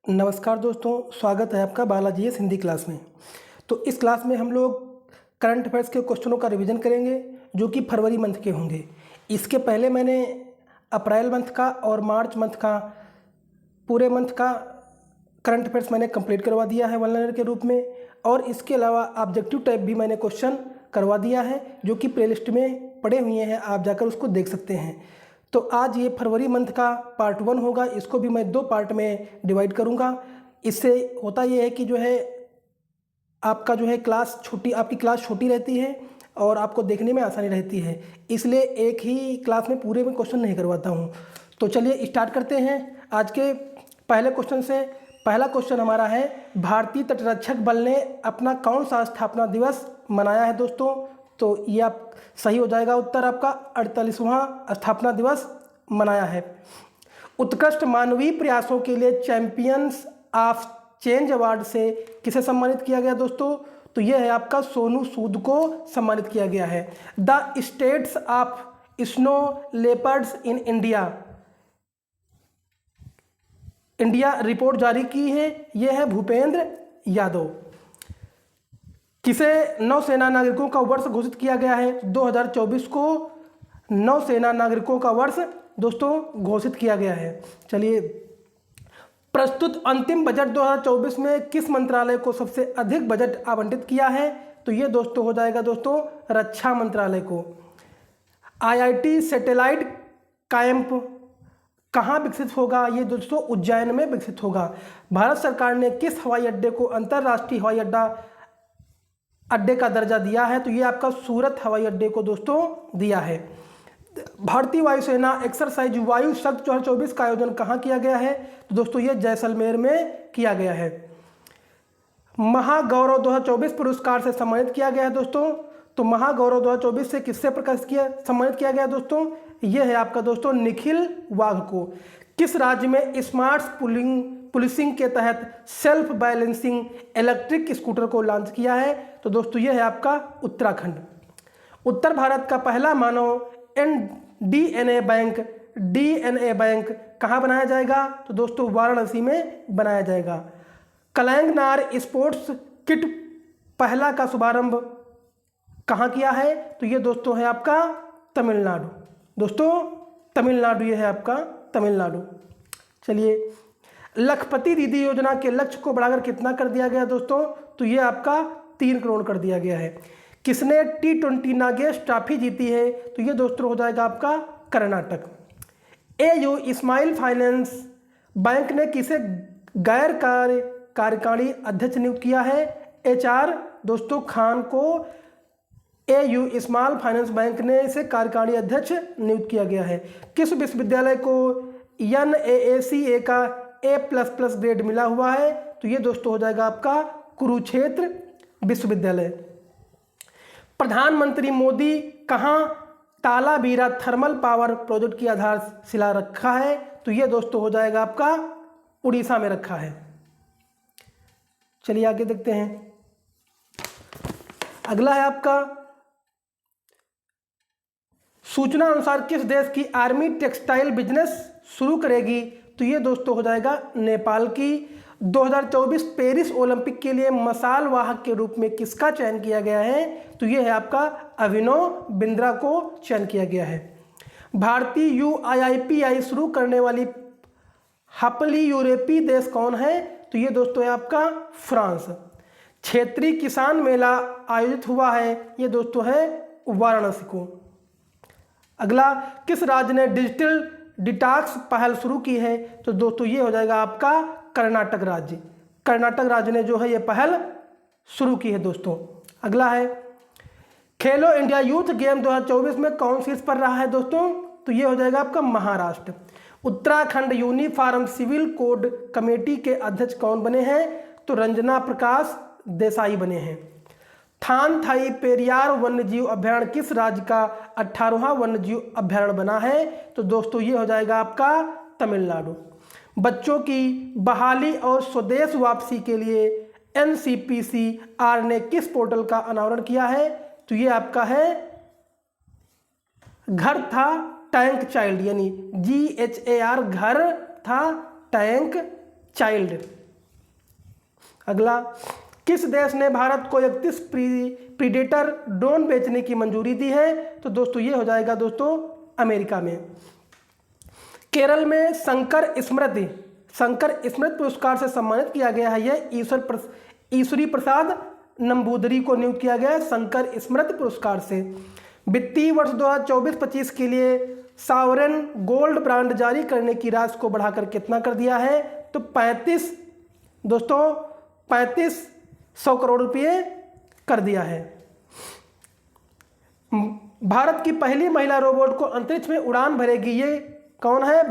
नमस्कार दोस्तों, स्वागत है आपका बालाजी एस हिंदी क्लास में। तो इस क्लास में हम लोग करंट अफेयर्स के क्वेश्चनों का रिवीजन करेंगे जो कि फरवरी मंथ के होंगे। इसके पहले मैंने अप्रैल मंथ का और मार्च मंथ का पूरे मंथ का करंट अफेयर्स मैंने कंप्लीट करवा दिया है वन लाइनर के रूप में, और इसके अलावा ऑब्जेक्टिव टाइप भी मैंने क्वेश्चन करवा दिया है जो कि प्लेलिस्ट में पड़े हुए हैं, आप जाकर उसको देख सकते हैं। तो आज ये फरवरी मंथ का पार्ट 1 होगा, इसको भी मैं 2 पार्ट में डिवाइड करूँगा। इससे होता ये है कि जो है आपका जो है आपकी क्लास छोटी रहती है और आपको देखने में आसानी रहती है, इसलिए एक ही क्लास में पूरे में क्वेश्चन नहीं करवाता हूँ। तो चलिए स्टार्ट करते हैं आज के पहले क्वेश्चन से। पहला क्वेश्चन हमारा है, भारतीय तटरक्षक बल ने अपना कौन सा स्थापना दिवस मनाया है दोस्तों? तो ये आप सही हो जाएगा उत्तर आपका 48वां स्थापना दिवस मनाया है। उत्कृष्ट मानवीय प्रयासों के लिए चैंपियंस ऑफ चेंज अवार्ड से किसे सम्मानित किया गया दोस्तों? तो यह है आपका सोनू सूद को सम्मानित किया गया है। The states of snow leopards in India report जारी की है, यह है भूपेंद्र यादव। किसे नौसेना नागरिकों का वर्ष घोषित किया गया है? 2024 को नौसेना नागरिकों का वर्ष दोस्तों घोषित किया गया है। चलिए, प्रस्तुत अंतिम बजट 2024 में किस मंत्रालय को सबसे अधिक बजट आवंटित किया है? तो ये दोस्तों हो जाएगा दोस्तों रक्षा मंत्रालय को। आईआईटी सैटेलाइट कैंप कहाँ विकसित होगा? ये दोस्तों उज्जैन में विकसित होगा। भारत सरकार ने किस हवाई अड्डे को अंतर्राष्ट्रीय हवाई अड्डे का दर्जा दिया है? तो ये आपका सूरत हवाई अड्डे को दोस्तों दिया है। भारतीय वायुसेना एक्सरसाइज वायु शक्ति 2024 का आयोजन कहाँ किया गया है? तो दोस्तों ये जैसलमेर में किया गया है। महागौरव 2024 पुरस्कार से सम्मानित किया गया है दोस्तों। तो महागौरव 2024 से किससे सम्मानित किया गया दोस्तों? यह है आपका दोस्तों निखिल वाघ को। किस राज्य में स्मार्ट पुलिसिंग के तहत सेल्फ बैलेंसिंग इलेक्ट्रिक स्कूटर को लॉन्च किया है? तो दोस्तों यह है आपका उत्तराखंड। उत्तर भारत का पहला मानव डीएनए बैंक कहाँ बनाया जाएगा? तो दोस्तों वाराणसी में बनाया जाएगा। कलैंगनार स्पोर्ट्स किट पहला का शुभारंभ कहाँ किया है? तो ये दोस्तों है आपका तमिलनाडु। दोस्तों तमिलनाडु, ये है आपका तमिलनाडु। चलिए, लखपति दीदी योजना के लक्ष्य को बढ़ाकर कितना कर दिया गया दोस्तों? तो ये आपका 3 करोड़ कर दिया गया है। किसने T20 नागेश ट्रॉफी जीती है? तो ये दोस्तों हो जाएगा आपका Karnataka. AU smile finance bank ने किसे गैर कार्यकारी अध्यक्ष नियुक्त किया है? HR दोस्तों खान को AU स्मॉल फाइनेंस बैंक ने इसे कार्यकारी अध्यक्ष नियुक्त किया गया है। किस विश्वविद्यालय को NAACA का A++ ग्रेड मिला हुआ है? तो ये दोस्तों हो जाएगा आपका कुरुक्षेत्र विश्वविद्यालय। प्रधानमंत्री मोदी कहाँ तालाबीरा थर्मल पावर प्रोजेक्ट की आधारशिला रखा है? तो ये दोस्तों हो जाएगा आपका उड़ीसा में रखा है। चलिए आगे देखते हैं। अगला है आपका, सूचना अनुसार किस देश की आर्मी टेक्सटाइल बिजनेस शुरू करेगी? तो ये दोस्तों हो जाएगा नेपाल की। 2024 पेरिस ओलंपिक के लिए मशाल वाहक के रूप में किसका चयन किया गया है? तो ये है आपका अभिनव बिंद्रा को चयन किया गया है। भारतीय UIPI शुरू करने वाली हपली यूरोपीय देश कौन है? तो ये दोस्तों है आपका फ्रांस। क्षेत्रीय किसान मेला आयोजित हुआ है, ये दोस्तों है वाराणसी को। अगला, किस राज्य ने डिजिटल डिटॉक्स पहल शुरू की है? तो दोस्तों ये हो जाएगा आपका कर्नाटक राज्य। कर्नाटक राज्य ने जो है ये पहल शुरू की है दोस्तों। अगला है, खेलो इंडिया यूथ गेम 2024 में कौन सी पर रहा है दोस्तों? तो ये हो जाएगा आपका Maharashtra. Uttarakhand uniform civil code committee के अध्यक्ष कौन बने हैं? तो रंजना प्रकाश देसाई बने हैं। थानथाई पेरियार वन्यजीव अभयारण्य किस राज्य का 18वां वन्यजीव अभयारण्य बना है? तो दोस्तों ये हो जाएगा आपका तमिलनाडु। बच्चों की बहाली और स्वदेश वापसी के लिए NCPCR ने किस पोर्टल का अनावरण किया है? तो ये आपका है घर था टैंक चाइल्ड, यानी GHAR घर था टैंक चाइल्ड। अगला, किस देश ने भारत को 31 प्रीडेटर ड्रोन बेचने की मंजूरी दी है? तो दोस्तों ये हो जाएगा दोस्तों अमेरिका में। केरल में शंकर स्मृति पुरस्कार से सम्मानित किया गया है। यह ईश्वरी प्रसाद नंबूदरी को नियुक्त किया गया है शंकर स्मृति पुरस्कार से। वित्तीय वर्ष 2024-25 के लिए सॉवरेन गोल्ड बॉन्ड जारी करने की राशि को बढ़ाकर कितना कर दिया है? तो 3500 करोड़ रुपये कर दिया है। भारत की पहली महिला रोबोट को अंतरिक्ष में उड़ान भरेगी, ये कौन है?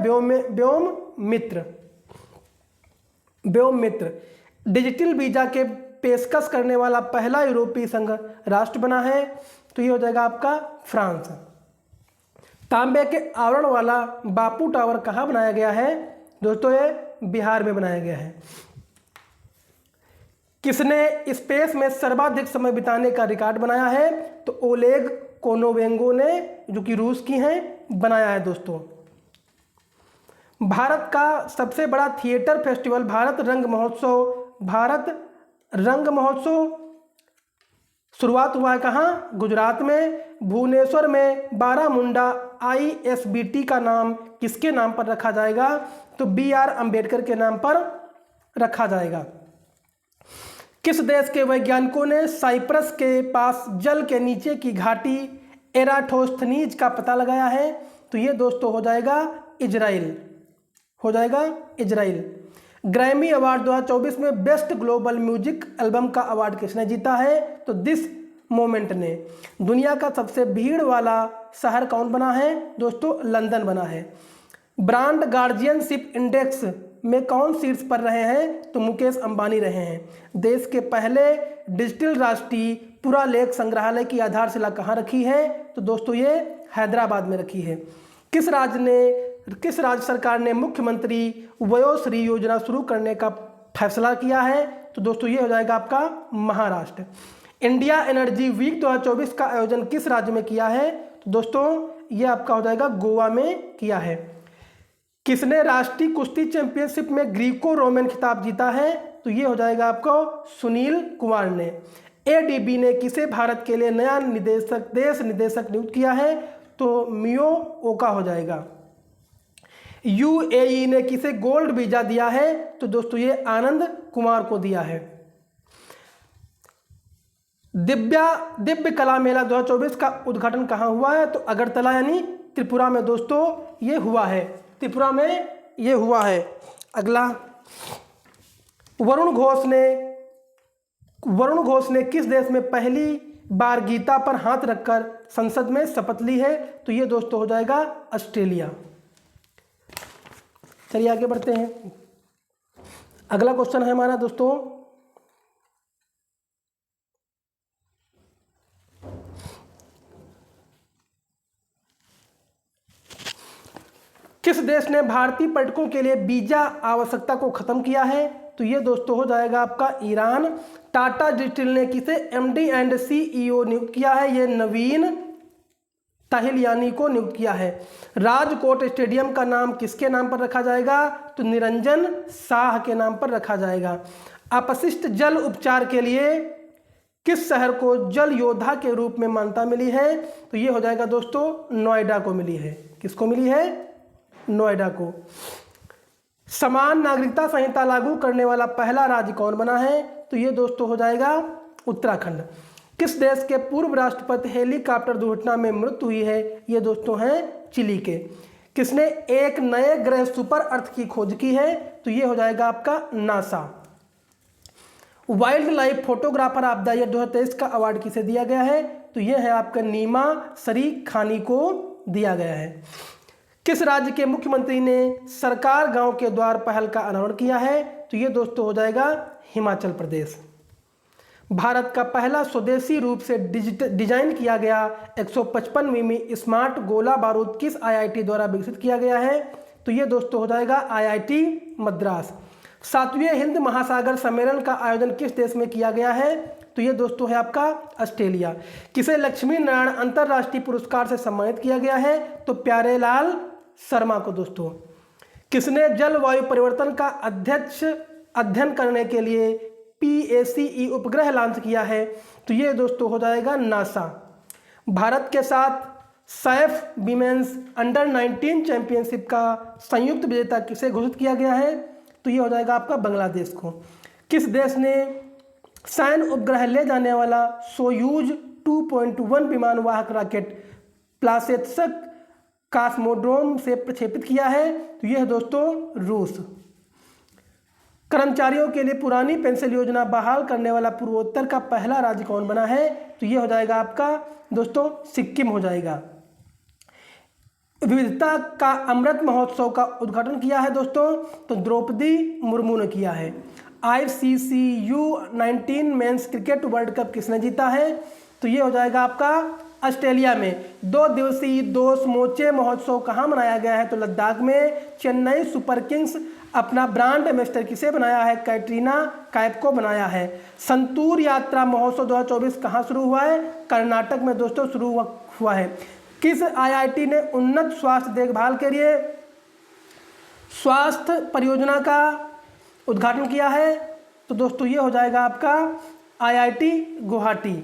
व्योम मित्र डिजिटल वीजा के पेशकश करने वाला पहला यूरोपीय संघ राष्ट्र बना है। तो ये हो जाएगा आपका फ्रांस। तांबे के आवरण वाला बापू टावर कहाँ बनाया गया है? दोस्तों ये बिहार में बनाया गया है। किसने स्पेस में सर्वाधिक समय बिताने का रिकॉर्ड बनाया है? तो ओलेग कोनोवेंगो ने, जो कि रूस की हैं, बनाया है दोस्तों। भारत का सबसे बड़ा थिएटर फेस्टिवल भारत रंग महोत्सव शुरुआत हुआ है कहाँ? गुजरात में। भुवनेश्वर में बारामुंडा ISBT का नाम किसके नाम पर रखा जाएगा? तो BR अम्बेडकर के नाम पर रखा जाएगा। किस देश के वैज्ञानिकों ने साइप्रस के पास जल के नीचे की घाटी एराटोस्थनीज का पता लगाया है? तो ये दोस्तों हो जाएगा इजराइल। ग्रैमी अवार्ड 2024 में बेस्ट ग्लोबल म्यूजिक एल्बम का अवार्ड किसने जीता है? तो दिस मोमेंट ने। दुनिया का सबसे भीड़ वाला शहर कौन बना है? दोस्तों लंदन बना है। ब्रांड गार्जियनशिप इंडेक्स में कौन शीर्ष पर रहे हैं? तो मुकेश अंबानी रहे हैं। देश के पहले डिजिटल राष्ट्रीय पुरालेख संग्रहालय की आधारशिला कहाँ रखी है? तो दोस्तों ये हैदराबाद में रखी है। किस राज्य सरकार ने मुख्यमंत्री वयोश्री योजना शुरू करने का फैसला किया है? तो दोस्तों ये हो जाएगा आपका महाराष्ट्र। इंडिया एनर्जी वीक 2024 का आयोजन किस राज्य में किया है? तो दोस्तों ये आपका हो जाएगा गोवा में किया है। किसने राष्ट्रीय कुश्ती चैंपियनशिप में ग्रीको रोमन खिताब जीता है? तो ये हो जाएगा आपको सुनील कुमार ने। ADB ने किसे भारत के लिए नया देश निदेशक नियुक्त किया है? तो मियो ओका हो जाएगा। UAE ने किसे गोल्ड वीजा दिया है? तो दोस्तों ये आनंद कुमार को दिया है। दिव्य कला मेला 2024 का उद्घाटन कहाँ हुआ है? तो अगरतला यानी त्रिपुरा में दोस्तों ये हुआ है। अगला, वरुण घोष ने किस देश में पहली बार गीता पर हाथ रखकर संसद में शपथ ली है? तो ये दोस्तों हो जाएगा ऑस्ट्रेलिया। चलिए आगे बढ़ते हैं। अगला क्वेश्चन है हमारा दोस्तों, किस देश ने भारतीय पर्यटकों के लिए वीजा आवश्यकता को खत्म किया है? तो ये दोस्तों हो जाएगा आपका ईरान। टाटा डिजिटल ने किसे MD एंड CEO नियुक्त किया है? ये नवीन ताहिलियानी को नियुक्त किया है। राजकोट स्टेडियम का नाम किसके नाम पर रखा जाएगा? तो निरंजन शाह के नाम पर रखा जाएगा। अपशिष्ट जल उपचार के लिए किस शहर को जल योद्धा के रूप में मान्यता मिली है? तो ये हो जाएगा दोस्तों नोएडा को मिली है। किसको मिली है? नोएडा को। समान नागरिकता संहिता लागू करने वाला पहला राज्य कौन बना है? तो ये दोस्तों हो जाएगा उत्तराखंड। किस देश के पूर्व राष्ट्रपति हेलीकॉप्टर दुर्घटना में मृत्यु हुई है? ये दोस्तों हैं चिली के। किसने एक नए ग्रह सुपर अर्थ की खोज की है? तो ये हो जाएगा आपका NASA. Wild life photographer of the year 2023 का अवार्ड किसे दिया गया है? तो ये है आपका नीमा शरीक खानी को दिया गया है। किस राज्य के मुख्यमंत्री ने सरकार गांव के द्वार पहल का अनावरण किया है? तो ये दोस्तों हो जाएगा हिमाचल प्रदेश। भारत का पहला स्वदेशी रूप से डिजाइन किया गया 155 मिमी स्मार्ट गोला बारूद किस IIT द्वारा विकसित किया गया है? तो ये दोस्तों हो जाएगा IIT मद्रास। 7वें हिंद महासागर सम्मेलन का आयोजन किस देश में किया गया है? तो ये दोस्तों है आपका ऑस्ट्रेलिया। किसे लक्ष्मी नारायण अंतर्राष्ट्रीय पुरस्कार से सम्मानित किया गया है? तो प्यारेलाल शर्मा को दोस्तों। किसने जलवायु परिवर्तन का अध्ययन करने के लिए PACE उपग्रह लॉन्च किया है? तो ये दोस्तों हो जाएगा नासा। भारत के साथ सैफ विमेंस अंडर 19 चैंपियनशिप का संयुक्त विजेता किसे घोषित किया गया है? तो ये हो जाएगा आपका बांग्लादेश को। किस देश ने सैन्य उपग्रह ले जाने वाला सोयूज 2.1 विमान वाहक रॉकेट प्लासेत्स्क कॉस्मोड्रोम से प्रक्षेपित किया है? तो यह है दोस्तों रूस। कर्मचारियों के लिए पुरानी पेंशन योजना बहाल करने वाला पूर्वोत्तर का पहला राज्य कौन बना है? तो यह हो जाएगा आपका दोस्तों सिक्किम हो जाएगा। विविधता का अमृत महोत्सव का उद्घाटन किया है दोस्तों? तो द्रौपदी मुर्मू ने किया है। ICC U19 men's cricket world cup किसने जीता है? तो ये हो जाएगा आपका ऑस्ट्रेलिया में। 2 दिवसीय 2 समूचे महोत्सव कहाँ मनाया गया है? तो लद्दाख में। चेन्नई सुपर किंग्स अपना ब्रांड एम्बेसडर किसे बनाया है? कैटरीना कैफ को बनाया है। संतूर यात्रा महोत्सव 2024 कहाँ शुरू हुआ है? कर्नाटक में दोस्तों शुरू हुआ है। किस IIT ने उन्नत स्वास्थ्य देखभाल के लिए स्वास्थ्य परियोजना का उद्घाटन किया है? तो दोस्तों ये हो जाएगा आपका IIT गुवाहाटी।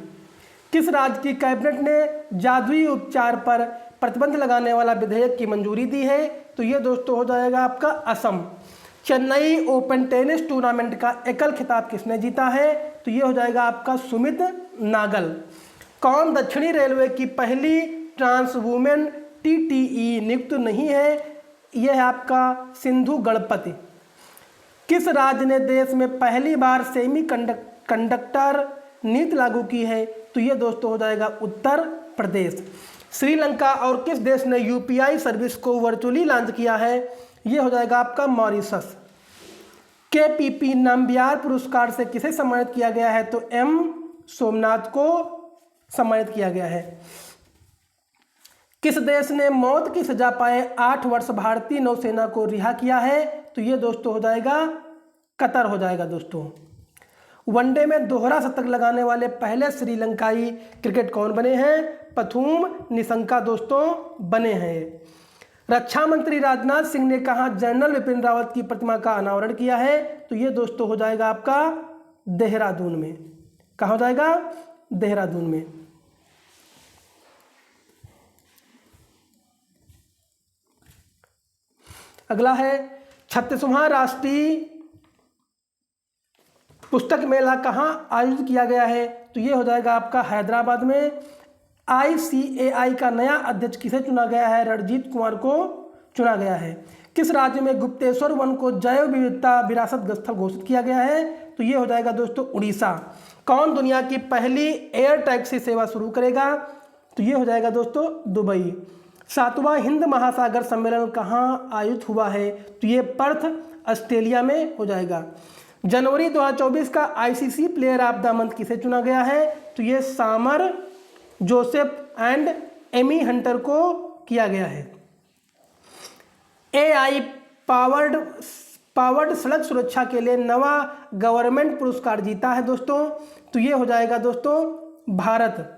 किस राज्य की कैबिनेट ने जादुई उपचार पर प्रतिबंध लगाने वाला विधेयक की मंजूरी दी है? तो ये दोस्तों हो जाएगा आपका Assam. Chennai open tennis tournament का एकल खिताब किसने जीता है? तो ये हो जाएगा आपका सुमित नागल। कौन दक्षिणी रेलवे की पहली ट्रांस वुमेन TTE नियुक्त नहीं है? यह है आपका सिंधु गणपति। किस राज्य ने देश में पहली बार सेमी कंडक्टर नीति लागू की है? तो ये दोस्तों हो जाएगा उत्तर प्रदेश। श्रीलंका और किस देश ने UPI सर्विस को वर्चुअली लॉन्च किया है? ये हो जाएगा आपका मॉरिशस। KPP नाम्बियार पुरस्कार से किसे सम्मानित किया गया है? तो M सोमनाथ को सम्मानित किया गया है। किस देश ने मौत की सजा पाए 8 वर्ष भारतीय नौसेना को रिहा किया है? तो ये दोस्तों हो जाएगा कतर हो जाएगा दोस्तों। वनडे में दोहरा शतक लगाने वाले पहले श्रीलंकाई क्रिकेट कौन बने हैं? पथुम निशंका दोस्तों बने हैं। रक्षा मंत्री राजनाथ सिंह ने कहा जनरल विपिन रावत की प्रतिमा का अनावरण किया है? तो ये दोस्तों हो जाएगा आपका देहरादून में। कहाँ हो जाएगा? देहरादून में। अगला है 36वां राष्ट्रीय पुस्तक मेला कहाँ आयोजित किया गया है? तो ये हो जाएगा आपका हैदराबाद में। ICAI का नया अध्यक्ष किसे चुना गया है? रणजीत कुमार को चुना गया है। किस राज्य में गुप्तेश्वर वन को जैव विविधता विरासत स्थल घोषित किया गया है? तो ये हो जाएगा दोस्तों उड़ीसा। कौन दुनिया की पहली एयर टैक्सी सेवा शुरू करेगा? तो ये हो जाएगा दोस्तों दुबई। 7वां हिंद महासागर सम्मेलन कहाँ आयोजित हुआ है? तो ये पर्थ ऑस्ट्रेलिया में हो जाएगा। जनवरी 2024 का ICC player of the month किसे चुना गया है? तो ये सामर जोसेफ एंड एमी हंटर को किया गया है। AI पावर्ड सड़क सुरक्षा के लिए नवा गवर्नमेंट पुरस्कार जीता है दोस्तों। तो ये हो जाएगा दोस्तों भारत।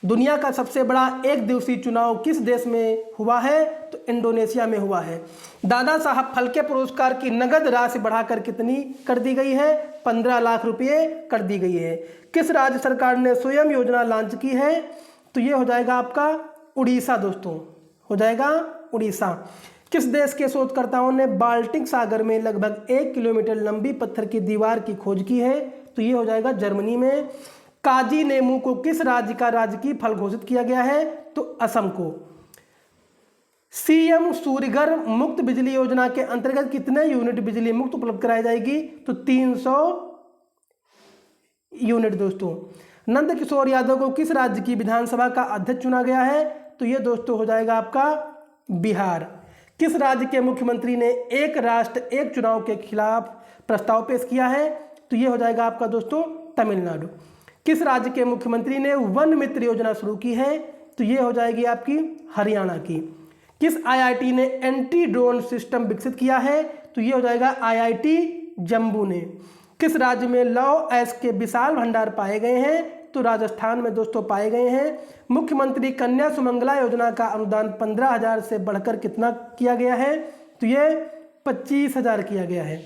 दुनिया का सबसे बड़ा एक दिवसीय चुनाव किस देश में हुआ है? तो इंडोनेशिया में हुआ है। दादा साहब फाल्के पुरस्कार की नगद राशि बढ़ाकर कितनी कर दी गई है? 15 लाख रुपये कर दी गई है। किस राज्य सरकार ने स्वयं योजना लॉन्च की है? तो ये हो जाएगा आपका उड़ीसा दोस्तों, हो जाएगा उड़ीसा। किस देश के शोधकर्ताओं ने बाल्टिक सागर में लगभग 1 किलोमीटर लंबी पत्थर की दीवार की खोज की है? तो ये हो जाएगा जर्मनी में। काजी नेमू को किस राज्य का राजकीय फल घोषित किया गया है? तो असम को। CM सूर्यघर मुक्त बिजली योजना के अंतर्गत कितने यूनिट बिजली मुक्त उपलब्ध कराई जाएगी? तो 300 यूनिट दोस्तों। नंद किशोर यादव को किस राज्य की विधानसभा का अध्यक्ष चुना गया है? तो ये दोस्तों हो जाएगा आपका बिहार। किस राज्य के मुख्यमंत्री ने एक राष्ट्र एक चुनाव के खिलाफ प्रस्ताव पेश किया है? तो ये हो जाएगा आपका दोस्तों तमिलनाडु। किस राज्य के मुख्यमंत्री ने वन मित्र योजना शुरू की है? तो ये हो जाएगी आपकी हरियाणा की। किस IIT ने एंटी ड्रोन सिस्टम विकसित किया है? तो ये हो जाएगा IIT जम्मू ने। किस राज्य में लौह अयस्क के विशाल भंडार पाए गए हैं? तो राजस्थान में दोस्तों पाए गए हैं। मुख्यमंत्री कन्या सुमंगला योजना का अनुदान 15,000 से बढ़कर कितना किया गया है? तो ये 25,000 किया गया है।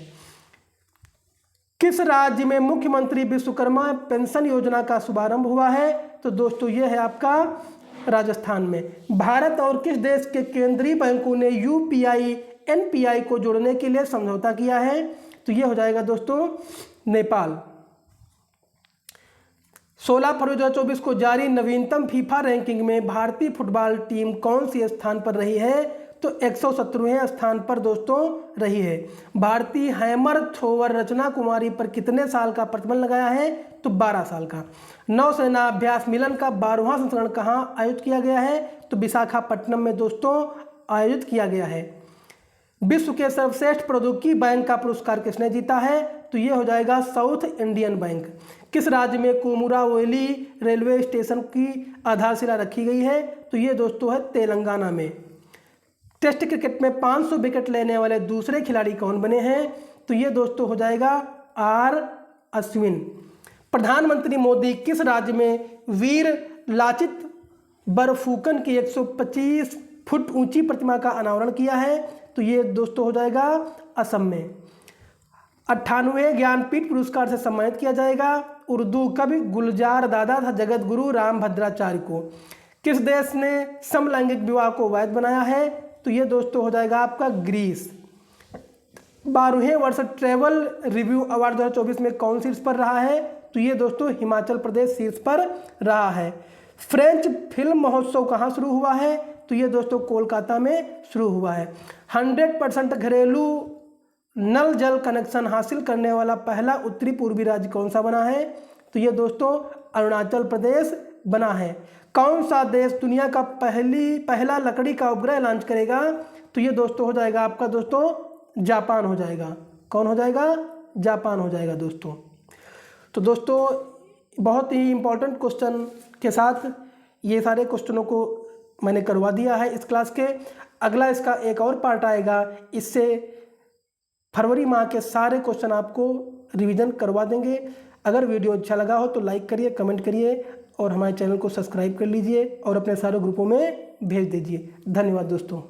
किस राज्य में मुख्यमंत्री विश्वकर्मा पेंशन योजना का शुभारंभ हुआ है? तो दोस्तों ये है आपका राजस्थान में। भारत और किस देश के केंद्रीय बैंकों ने यूपीआई एनपीआई को जोड़ने के लिए समझौता किया है? तो ये हो जाएगा दोस्तों नेपाल। 16 फरवरी 2024 को जारी नवीनतम फीफा रैंकिंग में भारतीय फुटबॉल टीम कौन सी स्थान पर रही है? तो 117वें स्थान पर दोस्तों रही है। भारतीय हैमर थ्रोवर रचना कुमारी पर कितने साल का प्रतिबंध लगाया है? तो 12 साल का। नौसेना अभ्यास मिलन का 12वां संस्करण कहाँ आयोजित किया गया है? तो विशाखापट्टनम में दोस्तों आयोजित किया गया है। विश्व के सर्वश्रेष्ठ प्रौद्योगिकी बैंक का पुरस्कार किसने जीता है? तो ये हो जाएगा साउथ इंडियन बैंक। किस राज्य में कोमुरावेली रेलवे स्टेशन की आधारशिला रखी गई है? तो ये दोस्तों है तेलंगाना में। टेस्ट क्रिकेट में 500 विकेट लेने वाले दूसरे खिलाड़ी कौन बने हैं? तो ये दोस्तों हो जाएगा आर अश्विन। प्रधानमंत्री मोदी किस राज्य में वीर लाचित बरफुकन की 125 फुट ऊंची प्रतिमा का अनावरण किया है? तो ये दोस्तों हो जाएगा असम में। 98वें ज्ञानपीठ पुरस्कार से सम्मानित किया जाएगा उर्दू कवि गुलजार दादा था जगत गुरु राम भद्राचार्य को। किस देश ने समलैंगिक विवाह को वैध बनाया है? तो ये दोस्तों हो जाएगा आपका ग्रीस। 12वें वर्ष ट्रैवल रिव्यू अवार्ड 2024 में कौन शीर्ष पर रहा है? तो ये दोस्तों हिमाचल प्रदेश शीर्ष पर रहा है। फ्रेंच फिल्म महोत्सव कहाँ शुरू हुआ है? तो ये दोस्तों कोलकाता में शुरू हुआ है। 100% घरेलू नल जल कनेक्शन हासिल करने वाला पहला उत्तरी पूर्वी राज्य कौन सा बना है? तो ये दोस्तों अरुणाचल प्रदेश बना है। कौन सा देश दुनिया का पहला लकड़ी का उपग्रह लॉन्च करेगा? तो ये दोस्तों हो जाएगा आपका दोस्तों जापान हो जाएगा। कौन हो जाएगा? जापान हो जाएगा दोस्तों। तो दोस्तों बहुत ही इम्पोर्टेंट क्वेश्चन के साथ ये सारे क्वेश्चनों को मैंने करवा दिया है इस क्लास के। अगला इसका एक और पार्ट आएगा, इससे फरवरी माह के सारे क्वेश्चन आपको रिवीजन करवा देंगे। अगर वीडियो अच्छा लगा हो तो लाइक करिए, कमेंट करिए और हमारे चैनल को सब्सक्राइब कर लीजिए और अपने सारे ग्रुपों में भेज दीजिए। धन्यवाद दोस्तों।